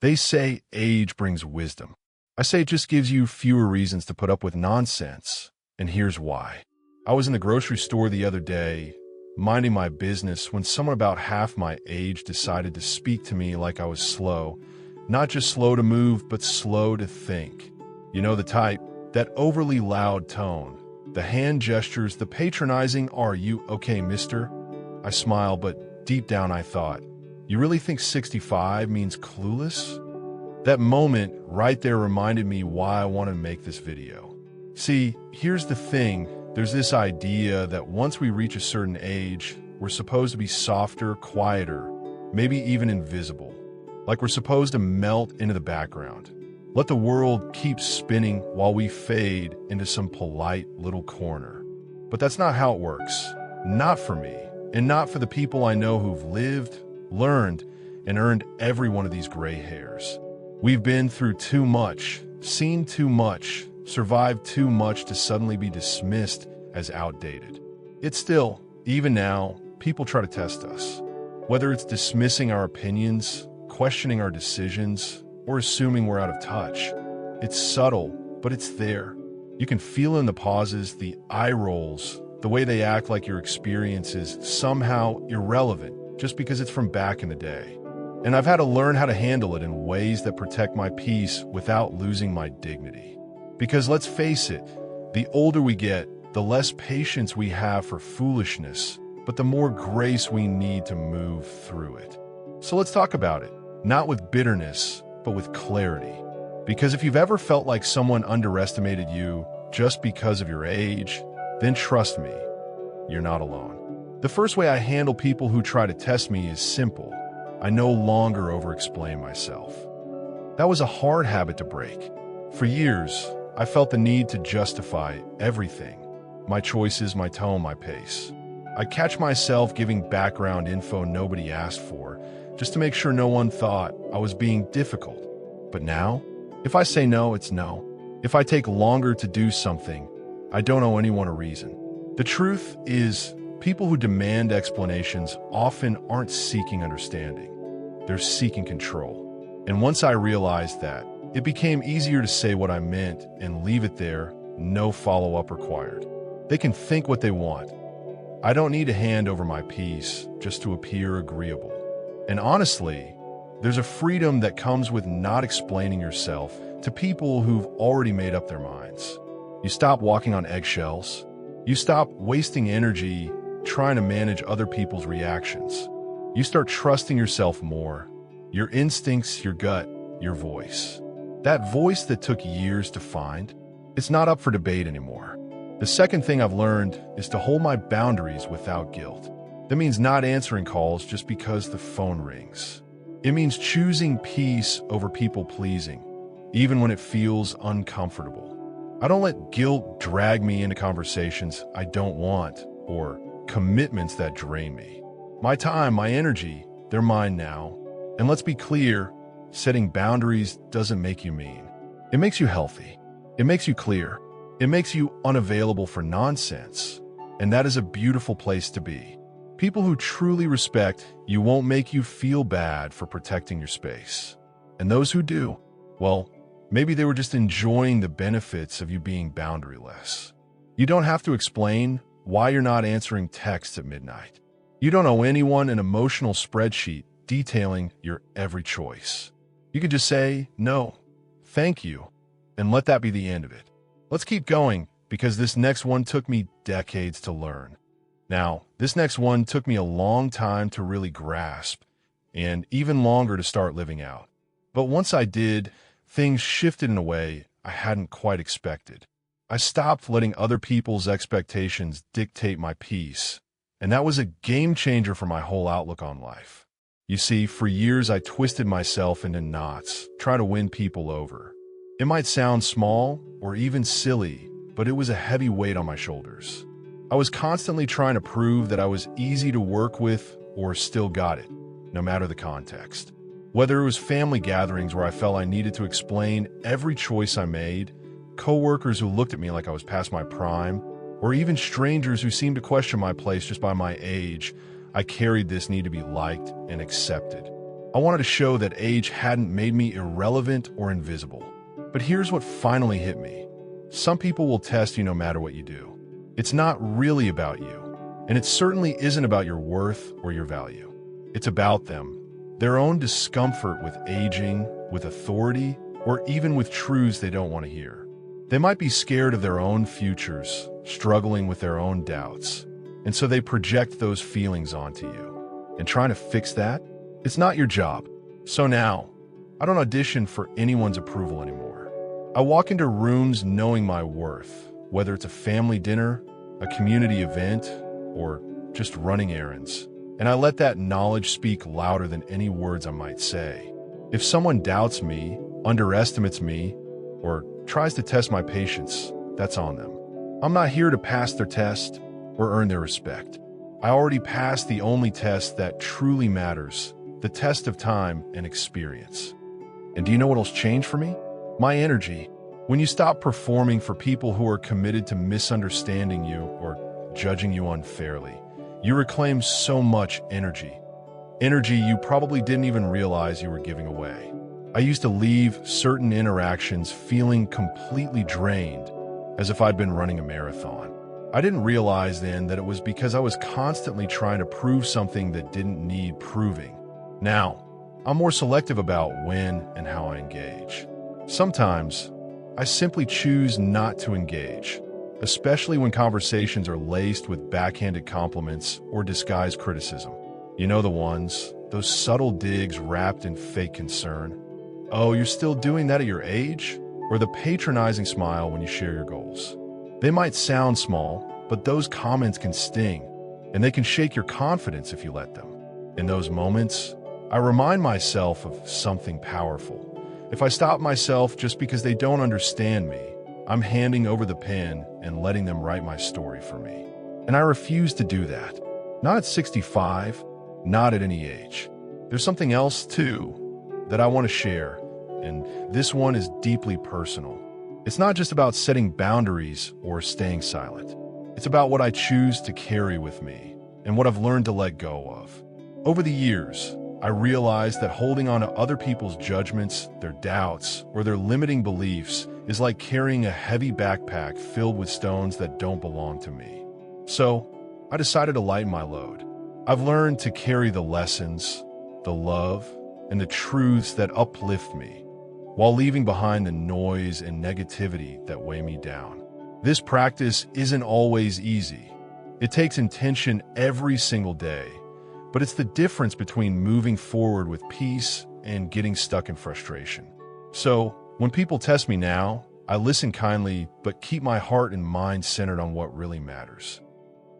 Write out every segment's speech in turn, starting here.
They say age brings wisdom. I say it just gives you fewer reasons to put up with nonsense. And here's why. I was in the grocery store the other day, minding my business, when someone about half my age decided to speak to me like I was slow. Not just slow to move, but slow to think. You know the type, that overly loud tone, the hand gestures, the patronizing, "Are you okay, mister?" I smile, but deep down I thought, you really think 65 means clueless? That moment right there reminded me why I wanted to make this video. See, here's the thing. There's this idea that once we reach a certain age, we're supposed to be softer, quieter, maybe even invisible. Like we're supposed to melt into the background. Let the world keep spinning while we fade into some polite little corner. But that's not how it works. Not for me, and not for the people I know who've lived, learned, and earned every one of these gray hairs. We've been through too much, seen too much, survived too much to suddenly be dismissed as outdated. It's still, even now, people try to test us. Whether it's dismissing our opinions, questioning our decisions, or assuming we're out of touch. It's subtle, but it's there. You can feel in the pauses, the eye rolls, the way they act like your experience is somehow irrelevant just because it's from back in the day. And I've had to learn how to handle it in ways that protect my peace without losing my dignity. Because let's face it, the older we get, the less patience we have for foolishness, but the more grace we need to move through it. So let's talk about it, not with bitterness, but with clarity. Because if you've ever felt like someone underestimated you just because of your age, then trust me, you're not alone. The first way I handle people who try to test me is simple. I no longer over-explain myself. That was a hard habit to break. For years, I felt the need to justify everything. My choices, my tone, my pace. I'd catch myself giving background info nobody asked for, just to make sure no one thought I was being difficult. But now, if I say no, it's no. If I take longer to do something, I don't owe anyone a reason. The truth is, people who demand explanations often aren't seeking understanding. They're seeking control. And once I realized that, it became easier to say what I meant and leave it there, no follow-up required. They can think what they want. I don't need to hand over my peace just to appear agreeable. And honestly, there's a freedom that comes with not explaining yourself to people who've already made up their minds. You stop walking on eggshells. You stop wasting energy trying to manage other people's reactions. You start trusting yourself more, your instincts, your gut, your voice. That voice that took years to find, it's not up for debate anymore. The second thing I've learned is to hold my boundaries without guilt. That means not answering calls just because the phone rings. It means choosing peace over people-pleasing, even when it feels uncomfortable. I don't let guilt drag me into conversations I don't want or commitments that drain me. My time, my energy, they're mine now. And let's be clear, setting boundaries doesn't make you mean. It makes you healthy. It makes you clear. It makes you unavailable for nonsense. And that is a beautiful place to be. People who truly respect you won't make you feel bad for protecting your space. And those who do, well, maybe they were just enjoying the benefits of you being boundaryless. You don't have to explain why you're not answering texts at midnight. You don't owe anyone an emotional spreadsheet detailing your every choice. You can just say, no, thank you, and let that be the end of it. Let's keep going, because this next one took me decades to learn. Now, this next one took me a long time to really grasp, and even longer to start living out. But once I did, things shifted in a way I hadn't quite expected. I stopped letting other people's expectations dictate my peace, and that was a game changer for my whole outlook on life. You see, for years I twisted myself into knots, trying to win people over. It might sound small or even silly, but it was a heavy weight on my shoulders. I was constantly trying to prove that I was easy to work with or still got it, no matter the context. Whether it was family gatherings where I felt I needed to explain every choice I made, coworkers who looked at me like I was past my prime, or even strangers who seemed to question my place just by my age, I carried this need to be liked and accepted. I wanted to show that age hadn't made me irrelevant or invisible. But here's what finally hit me. Some people will test you no matter what you do. It's not really about you, and it certainly isn't about your worth or your value. It's about them, their own discomfort with aging, with authority, or even with truths they don't want to hear. They might be scared of their own futures, struggling with their own doubts, and so they project those feelings onto you. And trying to fix that? It's not your job. So now, I don't audition for anyone's approval anymore. I walk into rooms knowing my worth, whether it's a family dinner, a community event, or just running errands. And I let that knowledge speak louder than any words I might say. If someone doubts me, underestimates me, or tries to test my patience, that's on them. I'm not here to pass their test or earn their respect. I already passed the only test that truly matters, the test of time and experience. And do you know what'll change for me? My energy. When you stop performing for people who are committed to misunderstanding you or judging you unfairly, you reclaim so much energy. Energy you probably didn't even realize you were giving away. I used to leave certain interactions feeling completely drained, as if I'd been running a marathon. I didn't realize then that it was because I was constantly trying to prove something that didn't need proving. Now, I'm more selective about when and how I engage. Sometimes, I simply choose not to engage, especially when conversations are laced with backhanded compliments or disguised criticism. You know the ones, those subtle digs wrapped in fake concern. Oh, you're still doing that at your age? Or the patronizing smile when you share your goals. They might sound small, but those comments can sting, and they can shake your confidence if you let them. In those moments, I remind myself of something powerful. If I stop myself just because they don't understand me, I'm handing over the pen and letting them write my story for me. And I refuse to do that. Not at 65, not at any age. There's something else, too, that I want to share, and this one is deeply personal. It's not just about setting boundaries or staying silent. It's about what I choose to carry with me and what I've learned to let go of. Over the years, I realized that holding on to other people's judgments, their doubts, or their limiting beliefs is like carrying a heavy backpack filled with stones that don't belong to me. So, I decided to lighten my load. I've learned to carry the lessons, the love, and the truths that uplift me, while leaving behind the noise and negativity that weigh me down. This practice isn't always easy. It takes intention every single day, but it's the difference between moving forward with peace and getting stuck in frustration. So, when people test me now, I listen kindly, but keep my heart and mind centered on what really matters.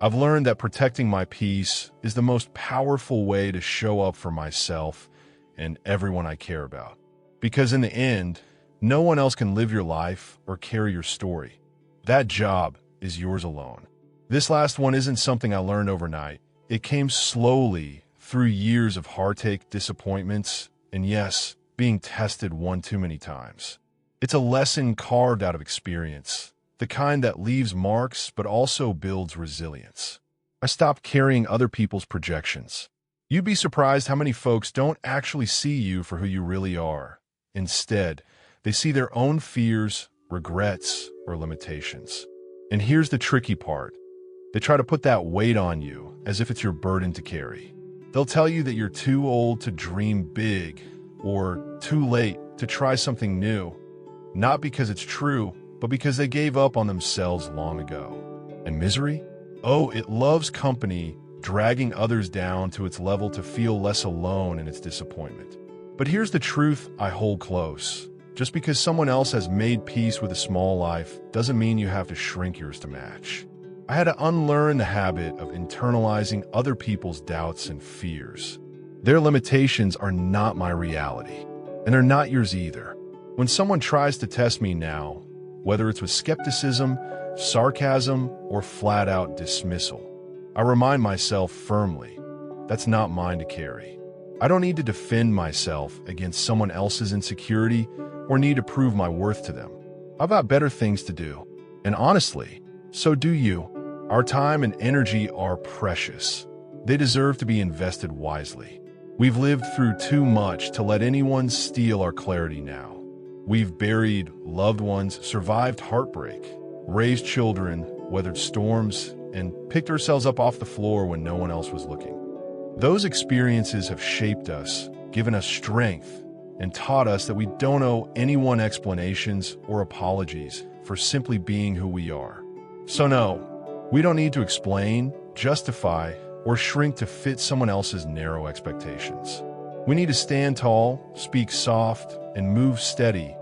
I've learned that protecting my peace is the most powerful way to show up for myself and everyone I care about. Because in the end, no one else can live your life or carry your story. That job is yours alone. This last one isn't something I learned overnight. It came slowly through years of heartache, disappointments, and yes, being tested one too many times. It's a lesson carved out of experience, the kind that leaves marks but also builds resilience. I stopped carrying other people's projections. You'd be surprised how many folks don't actually see you for who you really are. Instead, they see their own fears, regrets, or limitations. And here's the tricky part. They try to put that weight on you as if it's your burden to carry. They'll tell you that you're too old to dream big or too late to try something new, not because it's true, but because they gave up on themselves long ago. And misery? Oh, it loves company, dragging others down to its level to feel less alone in its disappointment. But here's the truth I hold close. Just because someone else has made peace with a small life doesn't mean you have to shrink yours to match. I had to unlearn the habit of internalizing other people's doubts and fears. Their limitations are not my reality, and they're not yours either. When someone tries to test me now, whether it's with skepticism, sarcasm, or flat-out dismissal, I remind myself firmly, that's not mine to carry. I don't need to defend myself against someone else's insecurity or need to prove my worth to them. I've got better things to do. And honestly, so do you. Our time and energy are precious. They deserve to be invested wisely. We've lived through too much to let anyone steal our clarity now. We've buried loved ones, survived heartbreak, raised children, weathered storms, and picked ourselves up off the floor when no one else was looking. Those experiences have shaped us, given us strength, and taught us that we don't owe anyone explanations or apologies for simply being who we are. So no, we don't need to explain, justify, or shrink to fit someone else's narrow expectations. We need to stand tall, speak soft, and move steady,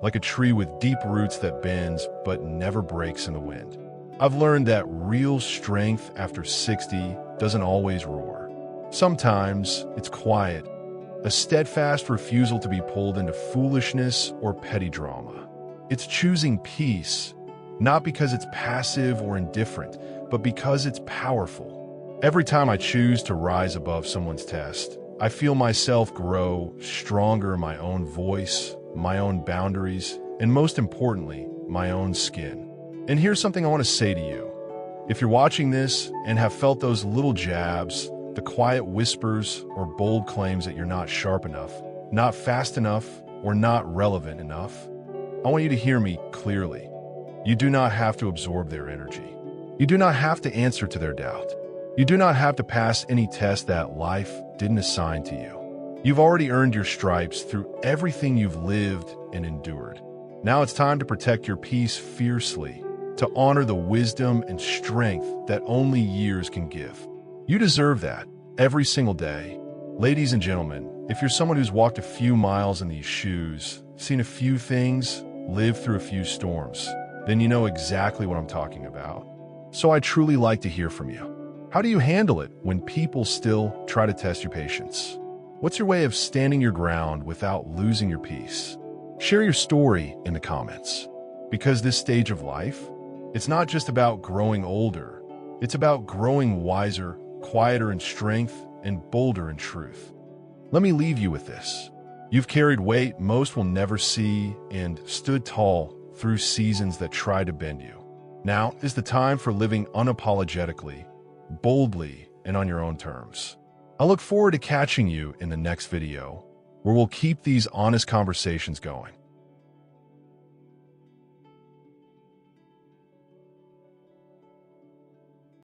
like a tree with deep roots that bends but never breaks in the wind. I've learned that real strength after 60 doesn't always roar. Sometimes it's quiet, a steadfast refusal to be pulled into foolishness or petty drama. It's choosing peace, not because it's passive or indifferent, but because it's powerful. Every time I choose to rise above someone's test, I feel myself grow stronger in my own voice, my own boundaries, and most importantly, my own skin. And here's something I want to say to you. If you're watching this and have felt those little jabs, the quiet whispers or bold claims that you're not sharp enough, not fast enough, or not relevant enough, I want you to hear me clearly. You do not have to absorb their energy. You do not have to answer to their doubt. You do not have to pass any test that life didn't assign to you. You've already earned your stripes through everything you've lived and endured. Now it's time to protect your peace fiercely, to honor the wisdom and strength that only years can give. You deserve that every single day. Ladies and gentlemen, if you're someone who's walked a few miles in these shoes, seen a few things, lived through a few storms, then you know exactly what I'm talking about. So I'd truly like to hear from you. How do you handle it when people still try to test your patience? What's your way of standing your ground without losing your peace? Share your story in the comments. Because this stage of life, it's not just about growing older, it's about growing wiser, quieter in strength, and bolder in truth. Let me leave you with this. You've carried weight most will never see and stood tall through seasons that try to bend you. Now is the time for living unapologetically, boldly, and on your own terms. I look forward to catching you in the next video, where we'll keep these honest conversations going.